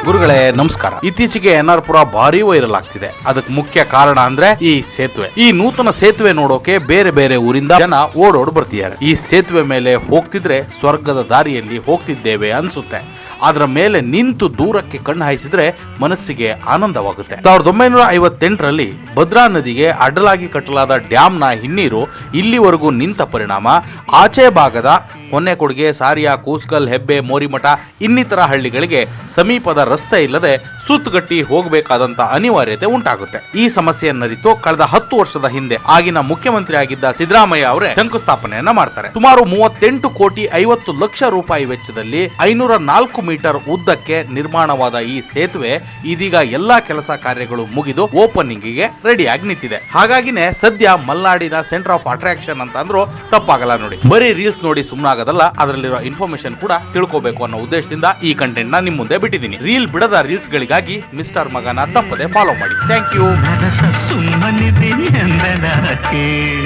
ಗುರುಗಳೇ ನಮಸ್ಕಾರ. ಇತ್ತೀಚೆಗೆ ಎನ್ಆರ್ಪುರ ಭಾರಿ ವೈರಲ್ ಆಗ್ತಿದೆ. ಅದಕ್ಕೆ ಮುಖ್ಯ ಕಾರಣ ಅಂದ್ರೆ ಈ ಸೇತುವೆ. ಈ ನೂತನ ಸೇತುವೆ ನೋಡೋಕೆ ಬೇರೆ ಬೇರೆ ಊರಿಂದ ಜನ ಓಡೋಡ್ ಬರ್ತಿದ್ದಾರೆ. ಈ ಸೇತುವೆ ಮೇಲೆ ಹೋಗ್ತಿದ್ರೆ ಸ್ವರ್ಗದ ದಾರಿಯಲ್ಲಿ ಹೋಗ್ತಿದ್ದೇವೆ ಅನ್ಸುತ್ತೆ. ಅದರ ಮೇಲೆ ನಿಂತು ದೂರಕ್ಕೆ ಕಣ್ಣು ಹಾಯಿಸಿದ್ರೆ ಮನಸ್ಸಿಗೆ ಆನಂದವಾಗುತ್ತೆ. 1958ರಲ್ಲಿ ಭದ್ರಾ ನದಿಗೆ ಅಡ್ಡಲಾಗಿ ಕಟ್ಟಲಾದ ಡ್ಯಾಂನ ಹಿನ್ನೀರು ಇಲ್ಲಿವರೆಗೂ ನಿಂತ ಪರಿಣಾಮ ಆಚೆ ಭಾಗದ ಹೊನ್ನೆಕೊಡಿಗೆ, ಸಾರಿಯಾ, ಕೂಸ್ಕಲ್, ಹೆಬ್ಬೆ, ಮೋರಿಮಠ ಇನ್ನಿತರ ಹಳ್ಳಿಗಳಿಗೆ ಸಮೀಪದ ರಸ್ತೆ ಇಲ್ಲದೆ ಸುತ್ತಗಟ್ಟಿ ಹೋಗಬೇಕಾದಂತ ಅನಿವಾರ್ಯತೆ ಉಂಟಾಗುತ್ತೆ. ಈ ಸಮಸ್ಯೆಯನ್ನರಿತು ಕಳೆದ 10 ವರ್ಷದ ಹಿಂದೆ ಆಗಿನ ಮುಖ್ಯಮಂತ್ರಿ ಆಗಿದ್ದ ಸಿದ್ದರಾಮಯ್ಯ ಅವರೇ ಶಂಕುಸ್ಥಾಪನೆಯನ್ನ ಮಾಡ್ತಾರೆ. ಸುಮಾರು 38 ಕೋಟಿ 50 ಲಕ್ಷ ರೂಪಾಯಿ ವೆಚ್ಚದಲ್ಲಿ 504 ಮೀಟರ್ ಉದ್ದಕ್ಕೆ ನಿರ್ಮಾಣವಾದ ಈ ಸೇತುವೆ ಇದೀಗ ಎಲ್ಲಾ ಕೆಲಸ ಕಾರ್ಯಗಳು ಮುಗಿದು ಓಪನಿಂಗ್ ಗೆ ರೆಡಿಯಾಗಿ ನಿಂತಿದೆ. ಹಾಗಾಗಿನೇ ಸದ್ಯ ಮಲ್ನಾಡಿನ ಸೆಂಟರ್ ಆಫ್ ಅಟ್ರಾಕ್ಷನ್ ಅಂತ ಅಂದ್ರೂ ತಪ್ಪಾಗಲ್ಲ ನೋಡಿ. ಬರೀ ರೀಲ್ಸ್ ನೋಡಿ ಸುಮ್ಮನಾಗದಲ್ಲ, ಅದರಲ್ಲಿರೋ ಇನ್ಫಾರ್ಮೇಶನ್ ಕೂಡ ತಿಳ್ಕೋಬೇಕು ಅನ್ನೋ ಉದ್ದೇಶದಿಂದ ಈ ಕಂಟೆಂಟ್ ನ ನಿಮ್ ಮುಂದೆ ಬಿಟ್ಟಿದ್ದೀನಿ. ರೀಲ್ ಬಿಡದ ರೀಲ್ಸ್ ಗಳಿಗಾಗಿ ಮಿಸ್ಟರ್ ಮಗನ ತಪ್ಪದೆ ಫಾಲೋ ಮಾಡಿ. Thank you.